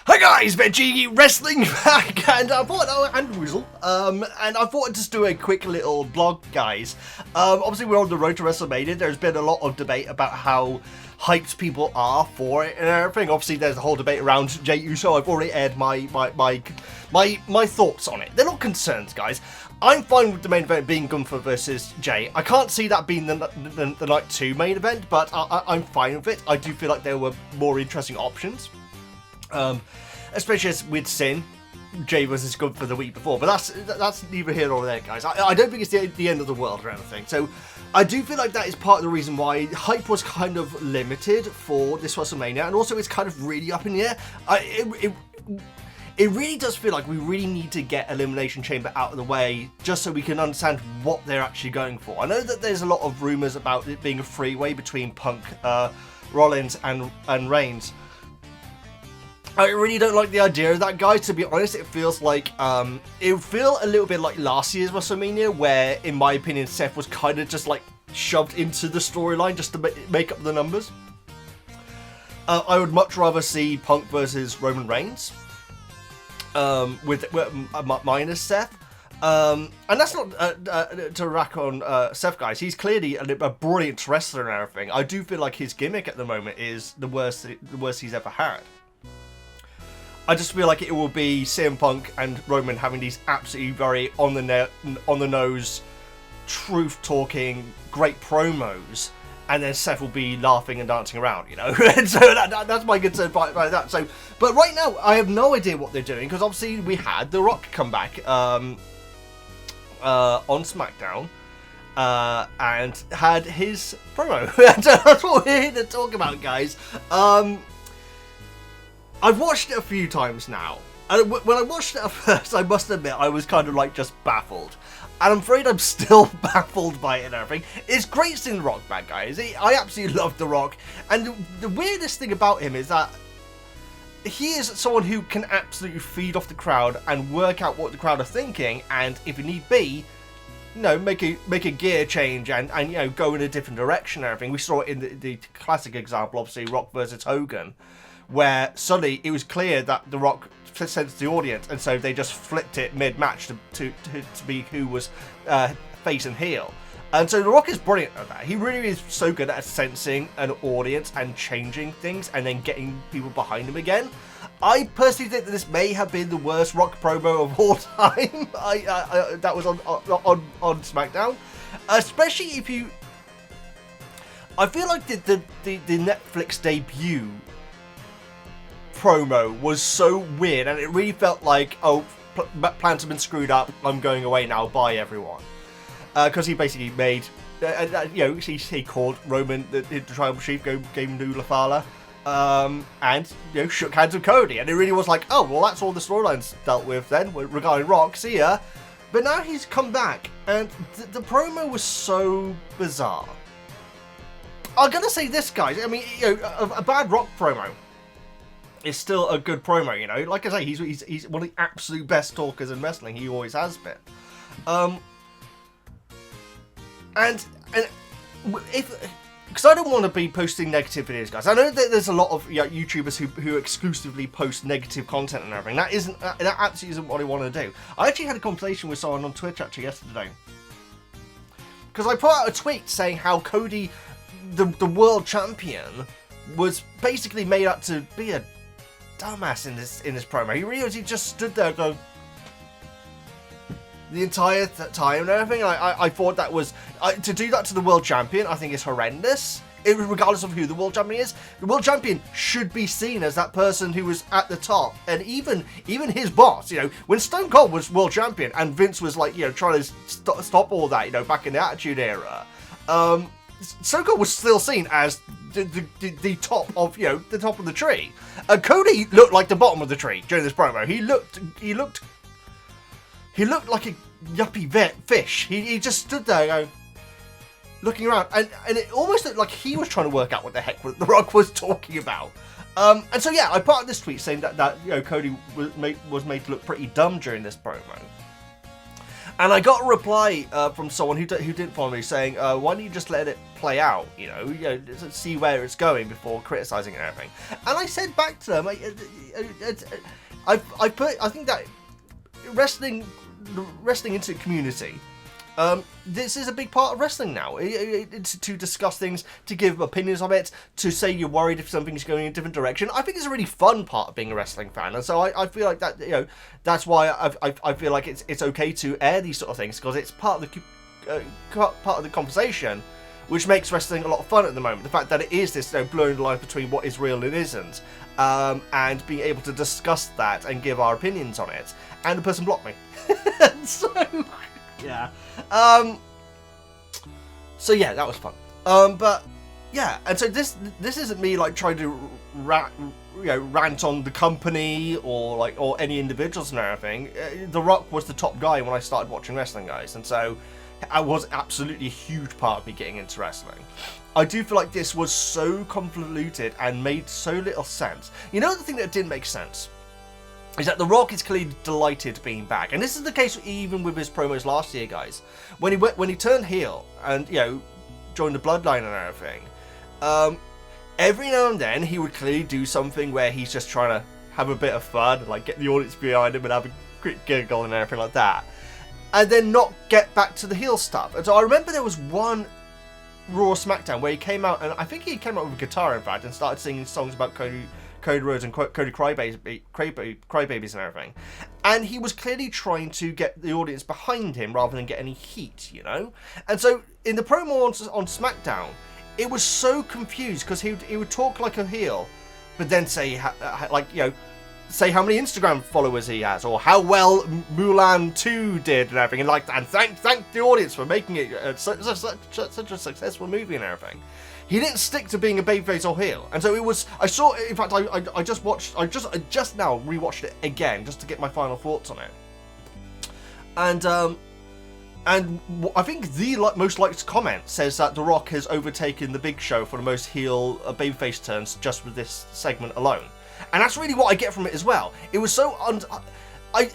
Hi guys, Veggie Wrestling back, and I thought, and Woozle, and I thought I'd just do a quick little blog, guys. Obviously we're on the road to WrestleMania. There's been a lot of debate about how hyped people are for it and everything. Obviously there's a whole debate around Jey Uso. I've already aired my thoughts on it. They're not concerns, guys. I'm fine with the main event being Gunther versus Jey. I can't see that being the Night 2 main event, but I'm fine with it. I do feel like there were more interesting options. Especially as with Sin, Jey versus Gunther the week before, but that's neither here nor there, guys. I don't think it's the end of the world or anything. So I do feel like that is part of the reason why hype was kind of limited for this WrestleMania, and also it's kind of really up in the air. It really does feel like we really need to get Elimination Chamber out of the way just so we can understand what they're actually going for. I know that there's a lot of rumours about it being a freeway between Punk, Rollins and Reigns. I really don't like the idea of that, guys. To be honest, it feels like it would feel a little bit like last year's WrestleMania, where, in my opinion, Seth was kind of just like shoved into the storyline just to make up the numbers. I would much rather see Punk versus Roman Reigns with minus Seth. And that's not to rack on Seth, guys. He's clearly a brilliant wrestler and everything. I do feel like his gimmick at the moment is the worst he's ever had. I just feel like it will be CM Punk and Roman having these absolutely very on the nose, truth-talking, great promos, and then Seth will be laughing and dancing around, you know. And so that's my concern by that. So, but right now I have no idea what they're doing, because obviously we had The Rock come back on SmackDown and had his promo. That's what we're here to talk about, guys. I've watched it a few times now, and when I watched it at first, I must admit, I was kind of like just baffled. And I'm afraid I'm still baffled by it and everything. It's great seeing The Rock back, guys. I absolutely love The Rock, and the weirdest thing about him is that he is someone who can absolutely feed off the crowd and work out what the crowd are thinking, and if it need be, you know, make a gear change and you know, go in a different direction and everything. We saw it in the classic example, obviously, Rock versus Hogan, where suddenly it was clear that The Rock sensed the audience, and so they just flipped it mid-match to be who was face and heel. And so The Rock is brilliant at that. He really is so good at sensing an audience and changing things and then getting people behind him again. I personally think that this may have been the worst Rock promo of all time. That was on SmackDown, especially if you. I feel like the Netflix debut promo was so weird, and it really felt like, oh, plans have been screwed up, I'm going away now, bye everyone. Because he basically made, you know, he called Roman the tribal chief, gave him Nula Fala, and, you know, shook hands with Cody, and it really was like, oh, well, that's all the storylines dealt with then, regarding Rock, see ya. But now he's come back, and the promo was so bizarre. I'm gonna say this, guys, I mean, you know, a bad Rock promo is still a good promo, you know. Like I say, he's one of the absolute best talkers in wrestling. He always has been. And if, because I don't want to be posting negative videos, guys. I know that there's a lot of, you know, YouTubers who exclusively post negative content and everything. That absolutely isn't what I want to do. I actually had a conversation with someone on Twitch actually yesterday, because I put out a tweet saying how Cody, the world champion, was basically made up to be a dumbass in this promo. He really was. He just stood there going the entire time and everything. I thought that was to do that to the world champion. I think is horrendous. Regardless of who the world champion is, the world champion should be seen as that person who was at the top. And even his boss, you know, when Stone Cold was world champion and Vince was like, you know, trying to stop all that, you know, back in the Attitude Era, Stone Cold was still seen as the top of, you know, the top of the tree. Cody looked like the bottom of the tree during this promo. He looked like a yuppie fish. He just stood there going, looking around, and it almost looked like he was trying to work out what the heck The Rock was talking about. And so yeah, I put out this tweet saying that you know, Cody was made to look pretty dumb during this promo. And I got a reply from someone who didn't follow me saying, why don't you just let it play out, you know, see where it's going before criticising everything. And I said back to them, I think that wrestling into the community, this is a big part of wrestling now. It's to discuss things, to give opinions on it, to say you're worried if something's going in a different direction. I think it's a really fun part of being a wrestling fan, and so I feel like that, you know, that's why I feel like it's okay to air these sort of things, because it's part of the conversation, which makes wrestling a lot of fun at the moment. The fact that it is this, you know, blurring the line between what is real and isn't, and being able to discuss that and give our opinions on it. And the person blocked me. So yeah. So yeah, that was fun. But yeah, and so this isn't me like trying to rant on the company or any individuals and everything. The Rock was the top guy when I started watching wrestling, guys, and so it was absolutely a huge part of me getting into wrestling. I do feel like this was so convoluted and made so little sense. You know, the thing that didn't make sense is that The Rock is clearly delighted being back, and this is the case even with his promos last year, guys. When he turned heel and, you know, joined the Bloodline and everything, every now and then he would clearly do something where he's just trying to have a bit of fun, like get the audience behind him and have a quick giggle and everything like that, and then not get back to the heel stuff. And so I remember there was one Raw Smackdown where he came out, and I think he came out with a guitar, in fact, and started singing songs about Cody Rhodes and Cody Crybabies and everything. And he was clearly trying to get the audience behind him rather than get any heat, you know? And so in the promo on SmackDown, it was so confused because he would talk like a heel, but then say, like, you know, say how many Instagram followers he has, or how well Mulan 2 did and everything, and thank the audience for making it such a successful movie and everything. He didn't stick to being a babyface or heel, and so it was. I saw. In fact, I just now rewatched it again just to get my final thoughts on it. And I think the most liked comment says that The Rock has overtaken The Big Show for the most heel babyface turns just with this segment alone, and that's really what I get from it as well. It was so I'm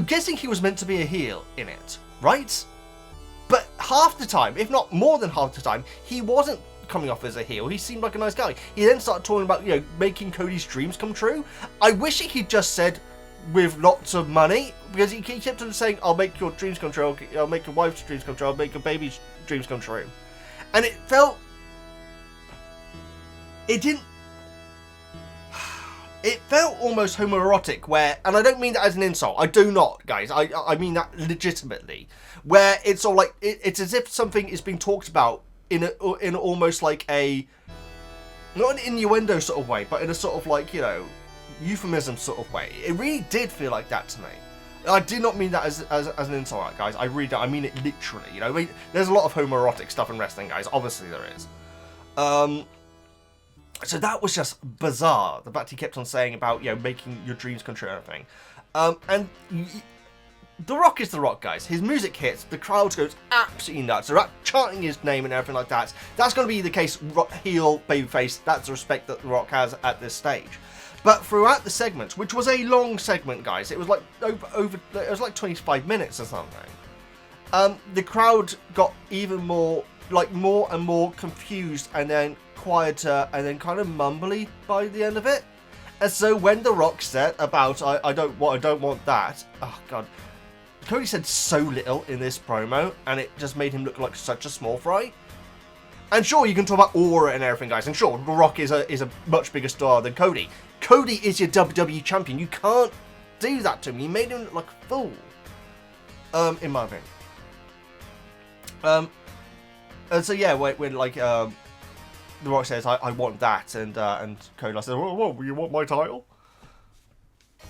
guessing he was meant to be a heel in it, right? But half the time, if not more than half the time, he wasn't coming off as a heel. He seemed like a nice guy. He then started talking about, you know, making Cody's dreams come true. I wish he'd just said with lots of money, because he kept on saying, I'll make your dreams come true, I'll make your wife's dreams come true, I'll make your baby's dreams come true. And it felt almost homoerotic, where, and I don't mean that as an insult, I do not, guys, I mean that legitimately, where it's all like, it's as if something is being talked about in almost like a, not an innuendo sort of way, but in a sort of like, you know, euphemism sort of way. It really did feel like that to me. I do not mean that as an insult, guys. I really don't. I mean it literally. You know, I mean, there's a lot of homoerotic stuff in wrestling, guys. Obviously there is. So that was just bizarre. The fact he kept on saying about, you know, making your dreams come true and everything. And The Rock is The Rock, guys. His music hits, the crowd goes absolutely nuts. They're chanting his name and everything like that. That's going to be the case, heel, babyface. That's the respect that The Rock has at this stage. But throughout the segment, which was a long segment, guys, it was like it was like 25 minutes or something. The crowd got even more and more confused, and then quieter, and then kind of mumbly by the end of it. And so when The Rock said about I don't want that. Oh god. Cody said so little in this promo, and it just made him look like such a small fry. And sure, you can talk about aura and everything, guys, and sure, The Rock is a much bigger star than Cody. Cody is your WWE champion. You can't do that to him. You made him look like a fool. In my opinion. And so yeah, when like The Rock says, I want that, and Cody says, whoa, you want my title?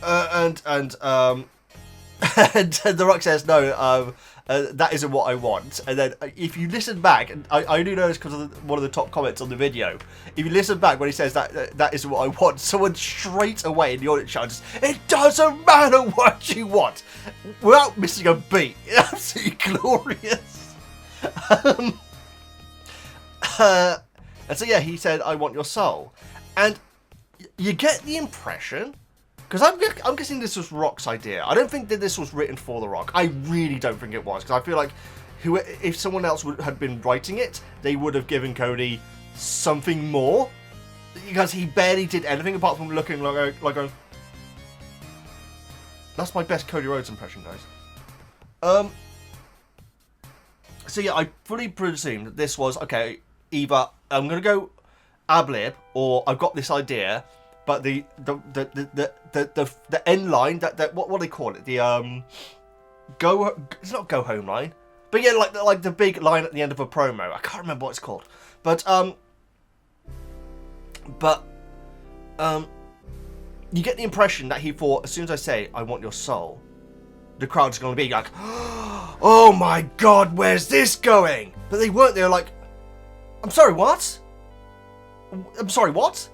And The Rock says, no, that isn't what I want. And then if you listen back, and I only know this because of one of the top comments on the video, if you listen back when he says that isn't what I want, someone straight away in the audience shouts, it doesn't matter what you want, without missing a beat. It's absolutely glorious. And so yeah, he said, I want your soul. And you get the impression because I'm guessing this was Rock's idea. I don't think that this was written for The Rock. I really don't think it was, because I feel like if someone else had been writing it, they would have given Cody something more, because he barely did anything apart from looking like a... That's my best Cody Rhodes impression, guys. So yeah, I fully presumed that this was, okay, either I'm going to go ad-lib, or I've got this idea, but the end line, that what do they call it? The it's not go home line, but yeah, like the big line at the end of a promo. I can't remember what it's called, but you get the impression that he thought, as soon as I say I want your soul, the crowd's going to be like, oh my god, where's this going? But they weren't. They were like, I'm sorry, what? I'm sorry, what?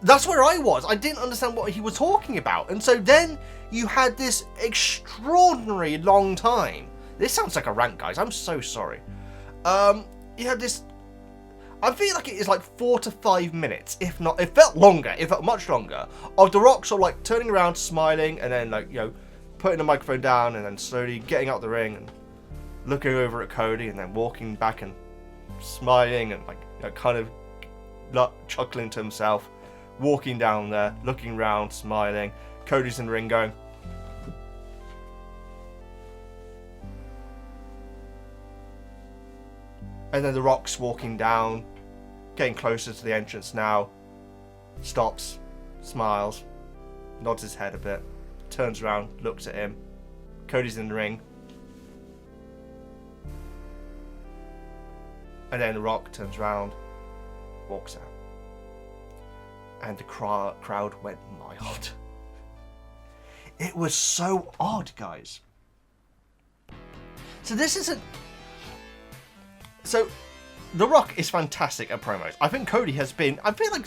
That's where I was. I didn't understand what he was talking about. And so then you had this extraordinary long time. This sounds like a rant, guys. I'm so sorry. You had this... I feel like it is like 4 to 5 minutes, if not... It felt longer. It felt much longer. Of The Rock sort of like turning around, smiling, and then like, you know, putting the microphone down, and then slowly getting out the ring and looking over at Cody, and then walking back and smiling and like, you know, kind of chuckling to himself, walking down there, looking round, smiling. Cody's in the ring going, and then The Rock's walking down, getting closer to the entrance now, stops, smiles, nods his head a bit, turns around, looks at him. Cody's in the ring, and then The Rock turns around, walks out, and the crowd went wild. It was so odd, guys. So this isn't... So The Rock is fantastic at promos. I think Cody has been... I feel like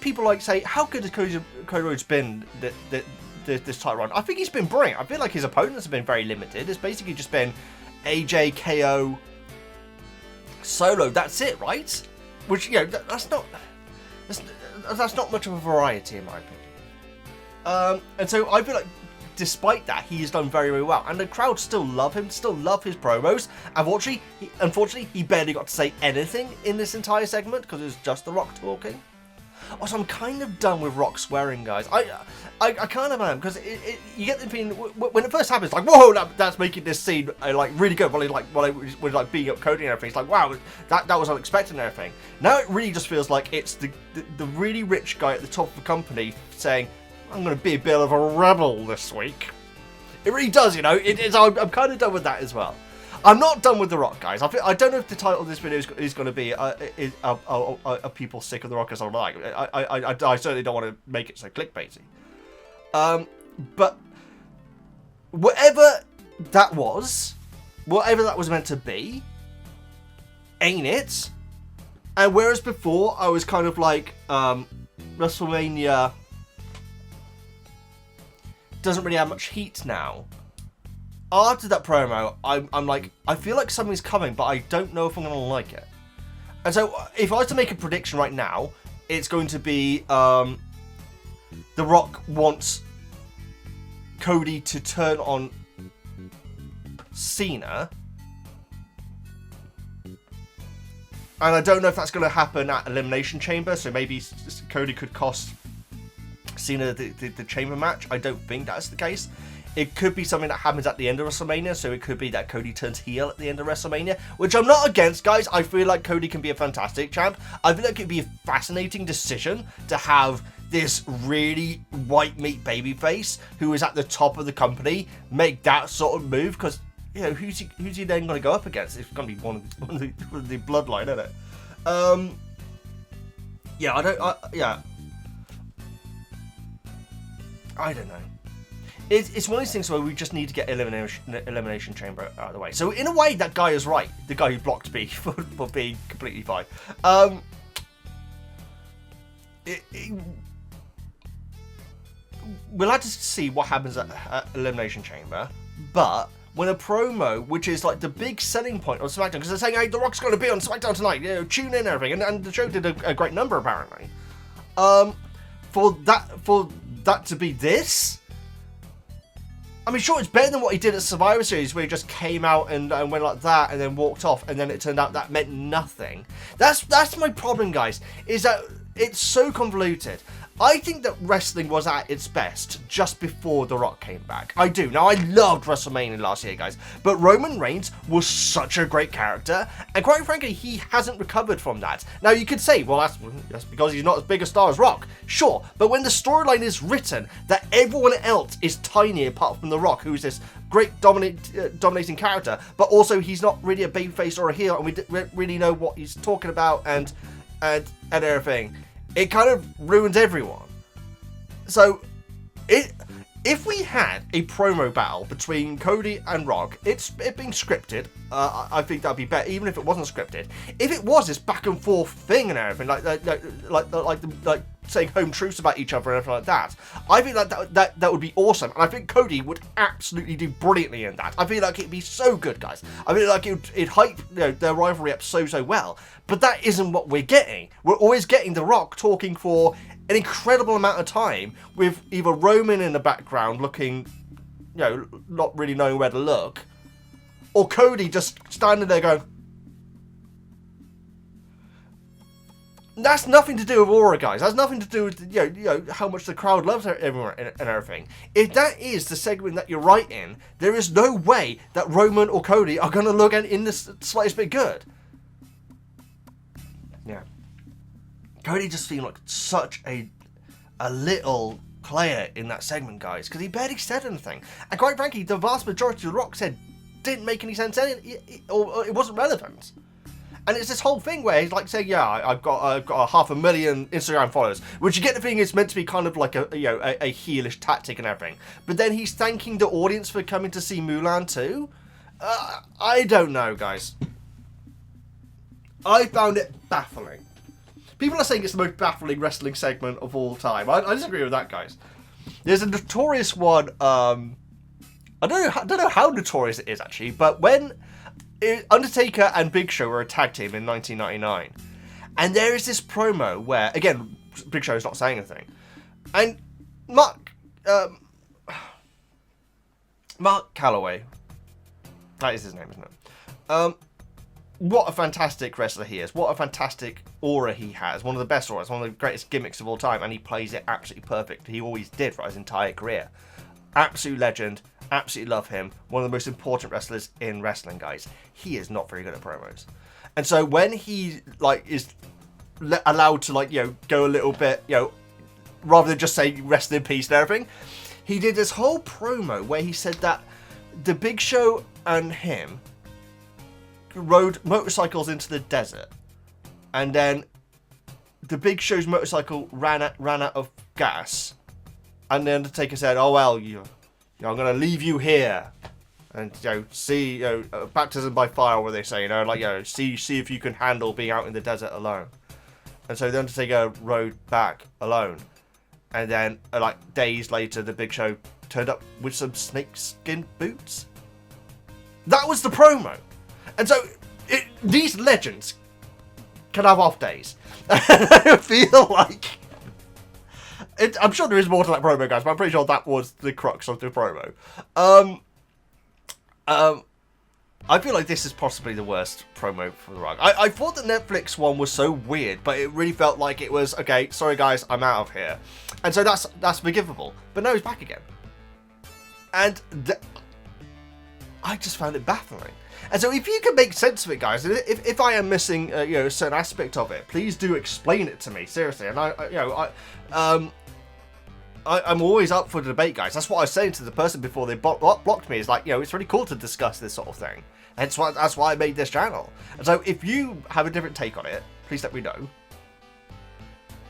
people like say, how good has Cody Rhodes been this title run? I think he's been brilliant. I feel like his opponents have been very limited. It's basically just been AJ, KO, Solo. That's it, right? Which, you know, that's not much of a variety in my opinion. And so I feel like despite that, he's done very, very well. And the crowd still love him, still love his promos. Unfortunately, he barely got to say anything in this entire segment because it was just The Rock talking. Also, I'm kind of done with Rock swearing, guys. I kind of am, because you get the feeling when it first happens, like, whoa, that's making this scene like really good. While we're like beating up Cody and everything, it's like, wow, that was unexpected and everything. Now it really just feels like it's the really rich guy at the top of the company saying, I'm going to be a bit of a rebel this week. It really does, you know. I'm kind of done with that as well. I'm not done with The Rock, guys. I don't know if the title of this video is going to be are people sick of The Rock as I like. I certainly don't want to make it so clickbaity. But whatever that was meant to be, ain't it? And whereas before I was kind of like WrestleMania doesn't really have much heat now. After that promo, I'm like, I feel like something's coming, but I don't know if I'm going to like it. And so, if I was to make a prediction right now, it's going to be The Rock wants Cody to turn on Cena. And I don't know if that's going to happen at Elimination Chamber, so maybe Cody could cost Cena the Chamber match. I don't think that's the case. It could be something that happens at the end of WrestleMania, so it could be that Cody turns heel at the end of WrestleMania, which I'm not against, guys. I feel like Cody can be a fantastic champ. I feel like it'd be a fascinating decision to have this really white meat babyface who is at the top of the company make that sort of move, because, you know, who's he then going to go up against? It's going to be one of the bloodline, isn't it? Yeah, I don't know. It's one of these things where we just need to get Elimination Chamber out of the way. So in a way, that guy is right. The guy who blocked me for being completely fine. We'll have to see what happens at Elimination Chamber. But when a promo, which is like the big selling point on SmackDown, because they're saying, hey, The Rock's going to be on SmackDown tonight, you know, tune in and everything, and the show did a great number apparently. For that to be this? I mean, sure, it's better than what he did at Survivor Series, where he just came out and went like that and then walked off, and then it turned out that meant nothing. That's my problem, guys, is that it's so convoluted. I think that wrestling was at its best just before The Rock came back. I do. Now, I loved WrestleMania last year, guys, but Roman Reigns was such a great character, and quite frankly, he hasn't recovered from that. Now, you could say, well, that's because he's not as big a star as Rock. Sure, but when the storyline is written that everyone else is tiny apart from The Rock, who's this great dominating character, but also he's not really a babyface or a heel, and we don't really know what he's talking about and everything, it kind of ruins everyone. So, if we had a promo battle between Cody and Rock, it being scripted, I think that'd be better, even if it wasn't scripted. If it was this back and forth thing and everything, like saying home truths about each other and everything like that, I think that would be awesome, and I think Cody would absolutely do brilliantly in that. I feel like it'd be so good, guys. I feel like it'd hype their rivalry up so well, but that isn't what we're getting. We're always getting The Rock talking for an incredible amount of time with either Roman in the background looking, not really knowing where to look, or Cody just standing there going. That's nothing to do with aura, guys. That's nothing to do with how much the crowd loves everyone and everything. If that is the segment that you're writing, there is no way that Roman or Cody are going to look in the slightest bit good. Yeah. Cody just seemed like such a little player in that segment, guys, because he barely said anything. And quite frankly, the vast majority of The Rock said didn't make any sense, or it wasn't relevant. And it's this whole thing where he's like saying, yeah, I've got 500,000 Instagram followers, which you get the thing is meant to be kind of like a heelish tactic and everything. But then he's thanking the audience for coming to see Mulan too. I don't know, guys. I found it baffling. People are saying it's the most baffling wrestling segment of all time. I disagree with that, guys. There's a notorious one. I don't know how notorious it is actually, but when Undertaker and Big Show were a tag team in 1999, and there is this promo where, again, Big Show is not saying anything, and Mark Calloway, that is his name, isn't it? What a fantastic wrestler he is. What a fantastic aura he has. One of the best auras, one of the greatest gimmicks of all time, and he plays it absolutely perfect. He always did for his entire career. Absolute legend. Absolutely love him. One of the most important wrestlers in wrestling, guys. He is not very good at promos. And so when he is allowed to go a little bit, rather than just say rest in peace and everything, he did this whole promo where he said that the Big Show and him rode motorcycles into the desert, and then the Big Show's motorcycle ran out of gas, and the Undertaker said, "Oh well, I'm going to leave you here and see baptism by fire," where they say, see if you can handle being out in the desert alone. And so the Undertaker rode back alone, and then days later, the Big Show turned up with some snakeskin boots. That was the promo. And so these legends can have off days. I feel like I'm sure there is more to that promo, guys, but I'm pretty sure that was the crux of the promo. I feel like this is possibly the worst promo for The Rock. I thought the Netflix one was so weird, but it really felt like it was, okay, sorry guys, I'm out of here. And so that's forgivable. But now he's back again. And I just found it baffling. And so if you can make sense of it, guys, if I am missing a certain aspect of it, please do explain it to me, seriously. And I'm always up for the debate, guys. That's what I was saying to the person before they blocked me. Is it's really cool to discuss this sort of thing. And that's why I made this channel. And so if you have a different take on it, please let me know.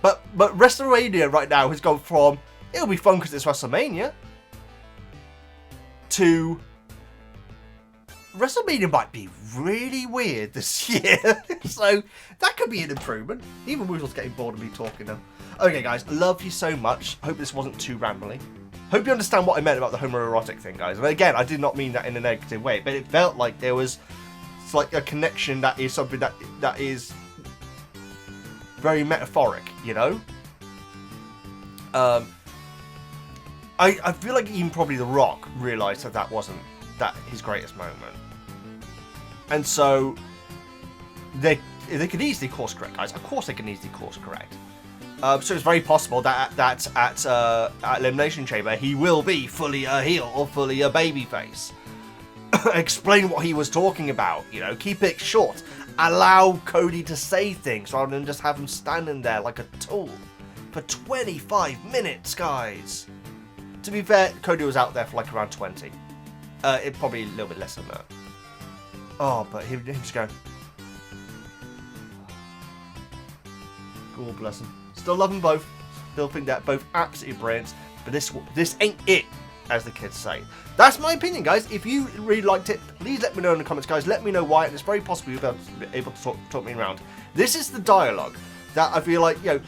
But WrestleMania right now has gone from it'll be fun because it's WrestleMania to WrestleMania might be really weird this year. So that could be an improvement. Even Woozle's getting bored of me talking now. Okay, guys, love you so much. Hope this wasn't too rambling. Hope you understand what I meant about the homoerotic thing, guys. And again, I did not mean that in a negative way, but it felt like there was a connection that is something that is very metaphoric, I feel like even probably The Rock realised that wasn't his greatest moment. And so they could easily course correct, guys. Of course they can easily course correct. So it's very possible that at Elimination Chamber he will be fully a heel or fully a babyface. Explain what he was talking about, you know, keep it short. Allow Cody to say things rather than just have him standing there like a tool for 25 minutes, guys. To be fair, Cody was out there for like around 20. It probably a little bit less than that. Oh, but him just going. God bless him. Still love them both. Still think that both absolutely brilliant. But this ain't it, as the kids say. That's my opinion, guys. If you really liked it, please let me know in the comments, guys. Let me know why, and it's very possible you'll be able to talk me around. This is the dialogue that I feel like, you know,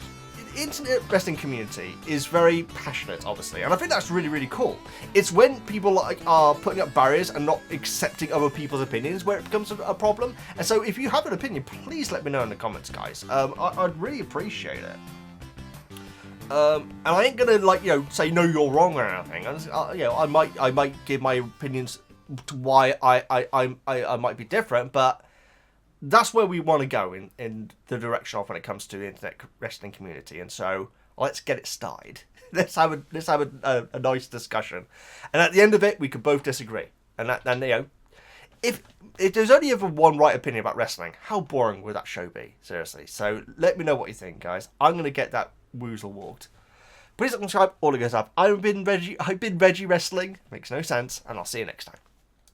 the internet wrestling community is very passionate, obviously, and I think that's really, really cool. It's when people like are putting up barriers and not accepting other people's opinions where it becomes a problem. And so, if you have an opinion, please let me know in the comments, guys. I'd really appreciate it. And I ain't gonna like, you know, say no, you're wrong or anything. You know, I might give my opinions to why I might be different, but that's where we want to go in the direction of when it comes to the internet wrestling community. And so let's get it started. let's have a nice discussion, and at the end of it, we can both disagree. And you know, if there's only ever one right opinion about wrestling, how boring would that show be? Seriously. So let me know what you think, guys. I'm gonna get that woozle walked. Please subscribe, all the guys up. I've been Veggie Wrestling. Makes no sense, and I'll see you next time.